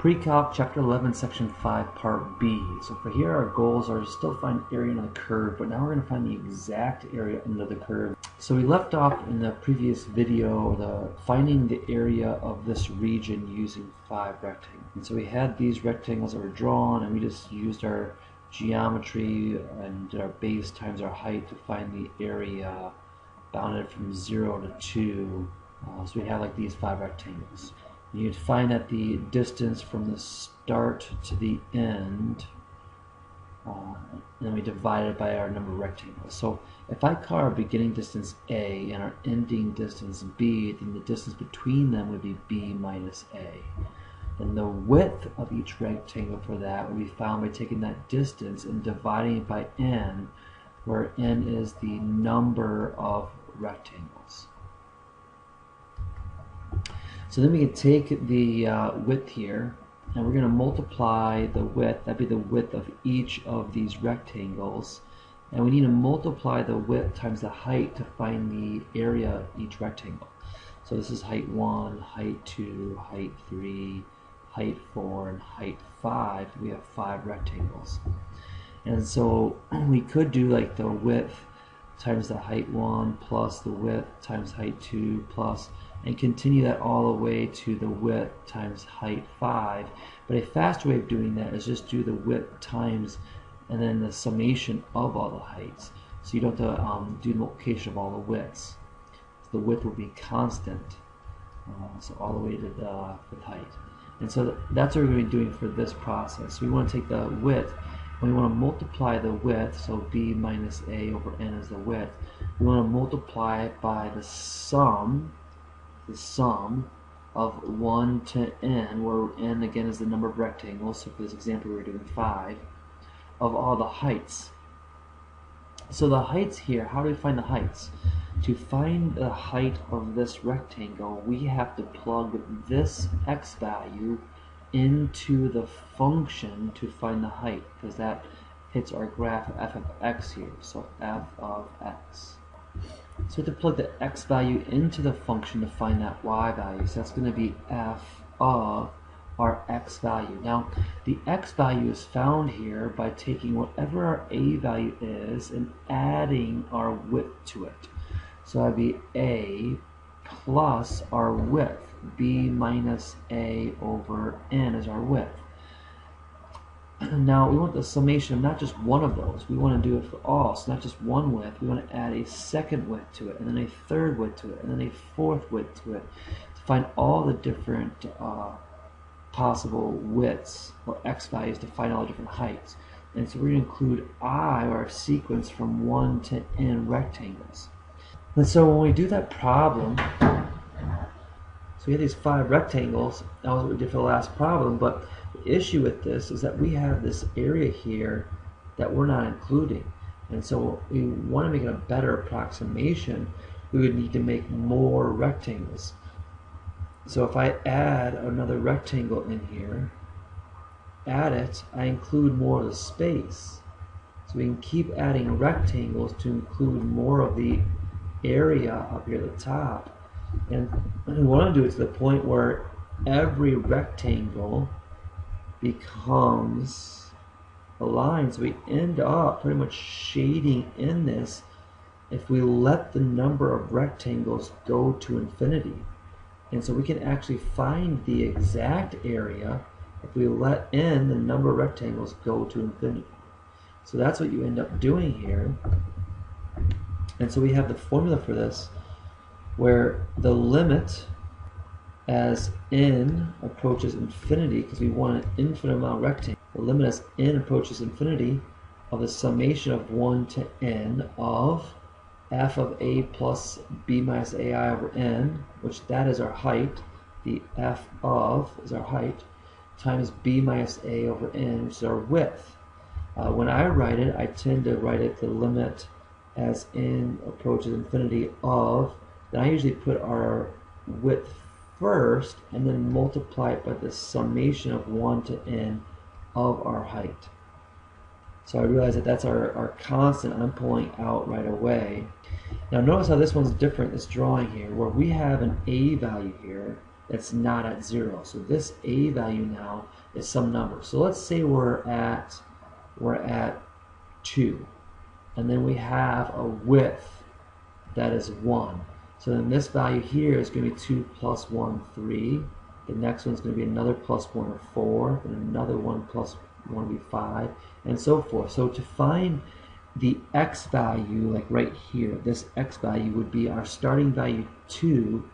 Precalc Chapter 11, Section 5, Part B. So for here our goals are to still find area under the curve, but now we're going to find the exact area under the curve. So we left off in the previous video finding the area of this region using 5 rectangles. And so we had these rectangles that were drawn, and we just used our geometry and our base times our height to find the area bounded from 0 to 2. So we have like these 5 rectangles. You'd find that the distance from the start to the end, and then we divide it by our number of rectangles. So if I call our beginning distance A and our ending distance B, then the distance between them would be B minus A. And the width of each rectangle for that would be found by taking that distance and dividing it by n, where n is the number of rectangles. So then we can take the width here, and we're going to multiply the width. That'd be the width of each of these rectangles. And we need to multiply the width times the height to find the area of each rectangle. So this is height 1, height 2, height 3, height 4, and height 5. We have 5 rectangles. And so we could do like the width times the height 1 plus the width times height 2 plus, and continue that all the way to the width times height 5. But a faster way of doing that is just do the width times and then the summation of all the heights. So you don't have to do the multiplication of all the widths. So the width will be constant, so all the way to the height. And so that's what we're going to be doing for this process. So we want to take the width, and we want to multiply the width, so B minus A over N is the width. We want to multiply it by the sum of 1 to n, where n again is the number of rectangles. So for this example we're doing 5, of all the heights. So the heights here, how do we find the heights? To find the height of this rectangle, we have to plug this x value into the function to find the height, because that hits our graph f of x here. So f of x. So we have to plug the x value into the function to find that y value. So that's going to be f of our x value. Now, the x value is found here by taking whatever our a value is and adding our width to it. So that would be a plus our width. B minus a over n is our width. Now we want the summation of not just one of those. We want to do it for all. So not just one width. We want to add a second width to it, and then a third width to it, and then a fourth width to it, to find all the different possible widths or x values to find all the different heights. And so we're going to include I, or our sequence, from 1 to n rectangles. And so when we do that problem, so we have these 5 rectangles. That was what we did for the last problem, but the issue with this is that we have this area here that we're not including. And so we want to make it a better approximation. We would need to make more rectangles. So if I add another rectangle in here, add it, I include more of the space. So we can keep adding rectangles to include more of the area up here at the top. And we want to do it to the point where every rectangle becomes a line. So we end up pretty much shading in this if we let the number of rectangles go to infinity. And so we can actually find the exact area if we let in the number of rectangles go to infinity. So that's what you end up doing here. And so we have the formula for this, where the limit as n approaches infinity, because we want an infinite amount of rectangles, the limit as n approaches infinity of the summation of 1 to n of f of a plus b minus ai over n, which that is our height, the f of is our height, times b minus a over n, which is our width. When I write it, I tend to write it the limit as n approaches infinity of, then I usually put our width first and then multiply it by the summation of 1 to n of our height. So I realize that that's our constant I'm pulling out right away. Now notice how this one's different, this drawing here, where we have an a value here that's not at 0. So this a value now is some number. So let's say we're at 2, and then we have a width that is 1. So then this value here is going to be 2 plus 1, 3. The next one's going to be another plus 1 or 4, then another 1 plus 1 will be 5, and so forth. So to find the x value, like right here, this x value would be our starting value 2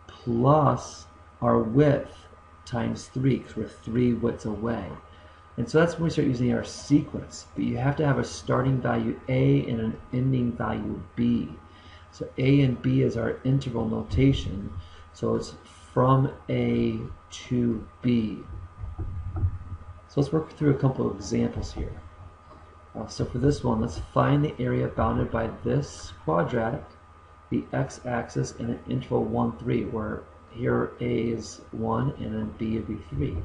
plus our width times 3, because we're 3 widths away. And so that's when we start using our sequence. But you have to have a starting value a and an ending value b. So a and b is our interval notation. So it's from a to b. So let's work through a couple of examples here. So for this one, let's find the area bounded by this quadratic, the x-axis, and an interval 1, 3, where here a is 1 and then b would be 3.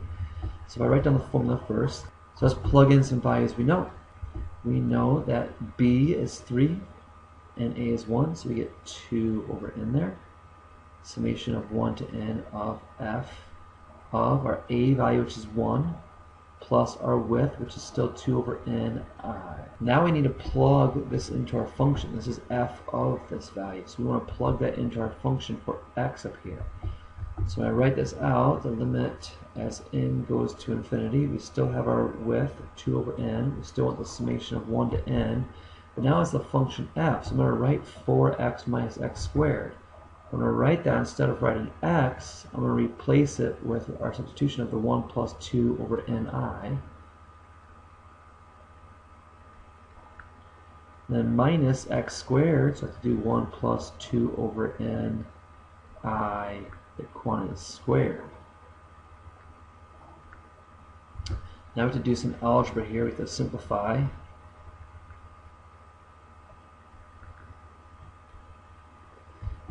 So if I write down the formula first, so let's plug in some values we know. We know that b is 3 and a is 1, so we get 2 over n there. Summation of 1 to n of f of our a value, which is 1, plus our width, which is still 2 over n I. Now we need to plug this into our function. This is f of this value. So we want to plug that into our function for x up here. So when I write this out, the limit as n goes to infinity, we still have our width of 2 over n. We still want the summation of 1 to n. But now it's the function f. So I'm going to write 4x minus x squared. When I write that, instead of writing x, I'm going to replace it with our substitution of the 1 plus 2 over ni. And then minus x squared, so I have to do 1 plus 2 over n I, the quantity squared. Now we have to do some algebra here. We have to simplify.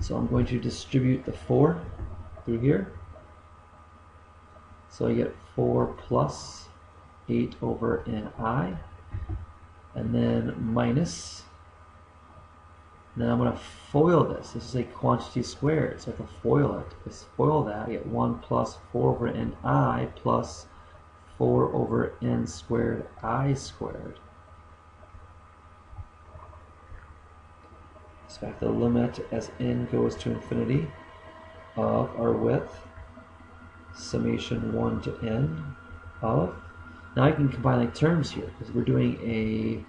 So I'm going to distribute the 4 through here. So I get 4 plus 8 over ni, and then minus. Then I'm going to FOIL this. This is a quantity squared, so I have to FOIL it. Let's FOIL that. I get 1 plus 4 over ni plus 4 over n squared I squared. So I have the limit as n goes to infinity of our width, summation 1 to n of. Now I can combine like terms here, because we're doing a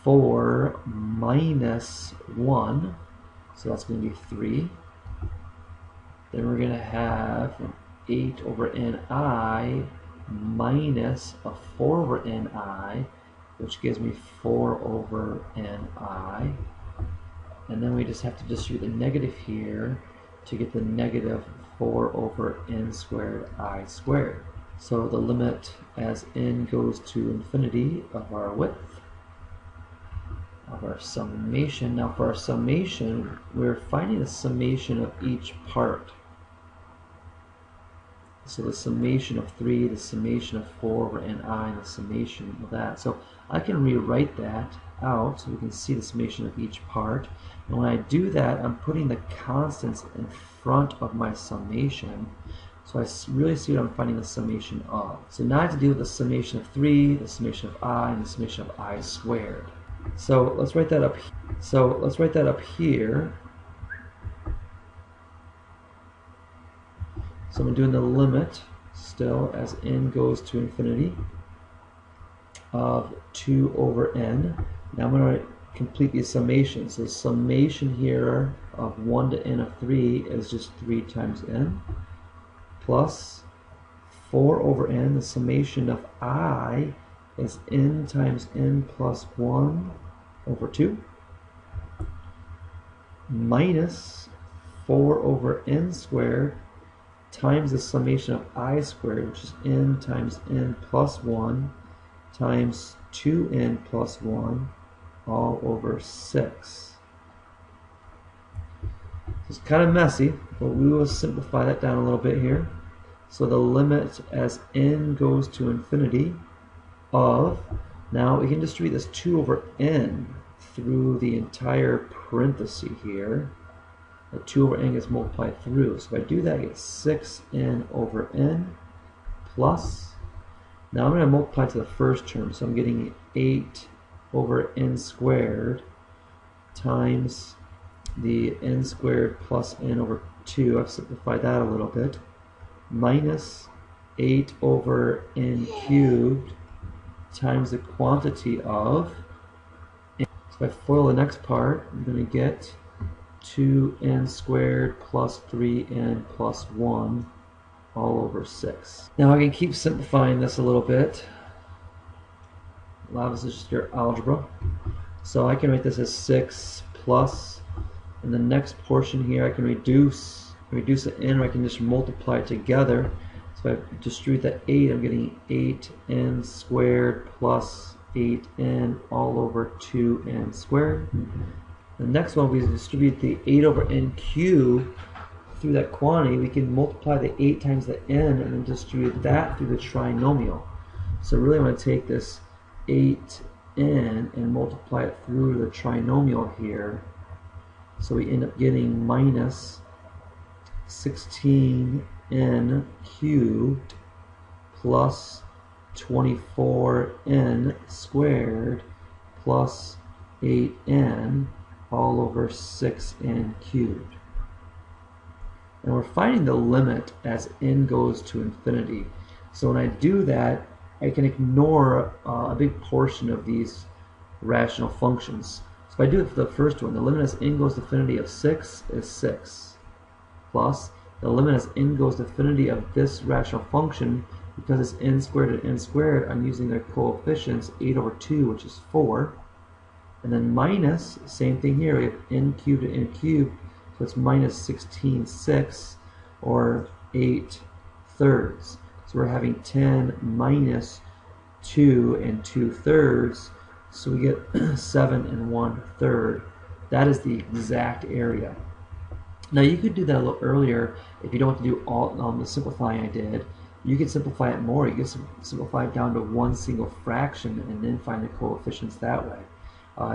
4 minus 1, so that's going to be 3. Then we're going to have 8 over ni minus a 4 over ni, which gives me 4 over ni. And then we just have to distribute the negative here to get the negative 4 over n squared I squared. So the limit as n goes to infinity of our width, of our summation. Now for our summation, we're finding the summation of each part. So the summation of 3, the summation of 4 over ni, and the summation of that. So I can rewrite that out so we can see the summation of each part. And when I do that, I'm putting the constants in front of my summation. So I really see what I'm finding the summation of. So now I have to deal with the summation of 3, the summation of I, and the summation of I squared. So let's write that up. So let's write that up here. So I'm doing the limit still as n goes to infinity of 2 over n. Now I'm going to complete the summation. So the summation here of 1 to n of 3 is just 3 times n plus 4 over n. The summation of I is n times n plus 1 over 2 minus 4 over n squared times the summation of I squared, which is n times n plus 1 times 2n plus 1 all over 6. It's kind of messy, but we will simplify that down a little bit here. So the limit as n goes to infinity of, now we can distribute this 2 over n through the entire parenthesis here. the 2 over n gets multiplied through. So if I do that, I get 6n over n plus, now I'm going to multiply to the first term, so I'm getting 8 over n squared times the n squared plus n over 2, I've simplified that a little bit, minus 8 over n cubed times the quantity of, so if I FOIL the next part, I'm going to get 2n squared plus 3n plus 1 all over 6. Now I can keep simplifying this a little bit. A lot of this is just your algebra. So I can write this as 6 plus, and the next portion here I can reduce the n, or I can just multiply together. So if I distribute that 8, I'm getting 8n squared plus 8n all over 2n squared. The next one, we distribute the 8 over n cubed through that quantity. We can multiply the 8 times the n and then distribute that through the trinomial. So really I'm going to take this 8n and multiply it through the trinomial here. So we end up getting minus 16n cubed plus 24n squared plus 8n all over 6n cubed. And we're finding the limit as n goes to infinity. So when I do that, I can ignore a big portion of these rational functions. So if I do it for the first one, the limit as n goes to infinity of 6 is 6, plus the limit as n goes to infinity of this rational function, because it's n squared and n squared, I'm using their coefficients, 8 over 2, which is 4, and then minus, same thing here, we have n cubed and n cubed, so it's minus 16/6, or 8/3. So we're having 10 minus 2 and 2/3, so we get 7 1/3. That is the exact area. Now you could do that a little earlier if you don't want to do all the simplifying I did. You could simplify it more. You could simplify it down to one single fraction and then find the coefficients that way.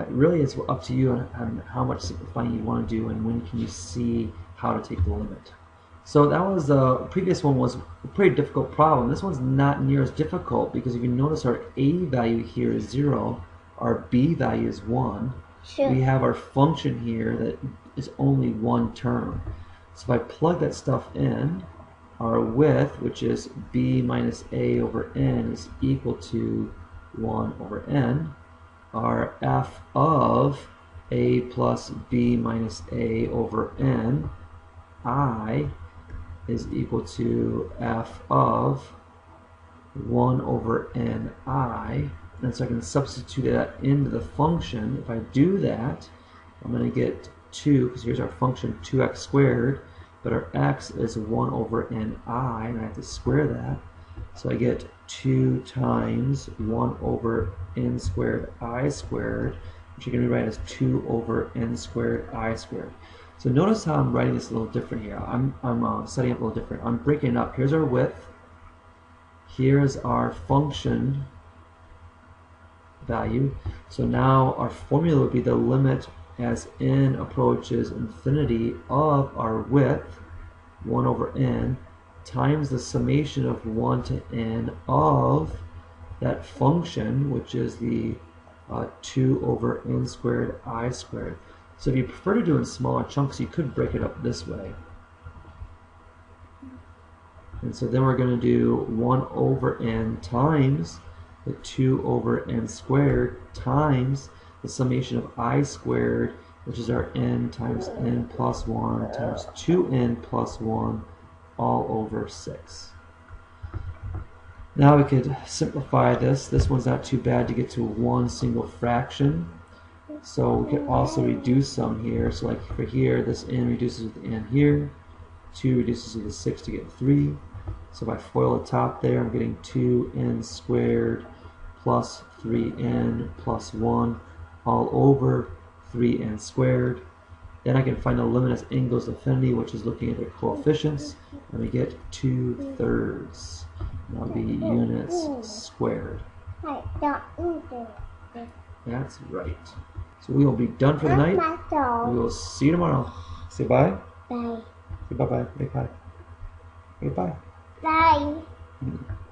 Really, it's up to you on how much simplifying you want to do and when can you see how to take the limit. So that was the previous one was a pretty difficult problem. This one's not near as difficult because if you notice our a value here is 0, our b value is 1. Sure. We have our function here that is only one term. So if I plug that stuff in, our width, which is b minus a over n, is equal to 1 over n. Our f of a plus b minus a over n, I, is equal to f of 1 over n I. And so I can substitute that into the function. If I do that, I'm going to get 2, because here's our function, 2x squared, but our x is 1 over ni, and I have to square that. So I get 2 times 1 over n squared I squared, which you can rewrite as 2 over n squared I squared. So notice how I'm writing this a little different here. I'm setting up a little different. I'm breaking it up. Here's our width. Here's our function value. So now our formula would be the limit as n approaches infinity of our width, 1 over n, times the summation of 1 to n of that function, which is the 2 over n squared I squared. So if you prefer to do it in smaller chunks, you could break it up this way. And so then we're going to do 1 over n times the 2 over n squared times the summation of I squared, which is our n times n plus 1 times 2n plus 1 all over 6. Now we could simplify this. This one's not too bad to get to one single fraction. So we could also reduce some here. So like for here, this n reduces with the n here. 2 reduces with the 6 to get 3. So if I FOIL the top there, I'm getting 2n squared plus 3n plus 1 all over 3n squared. Then I can find the limit as n goes to infinity, which is looking at the coefficients, and we get 2/3. That'll be units squared. That's right. So we will be done for the night. We will see you tomorrow. Say bye. Bye. Say bye-bye. Make bye. Say bye. Bye.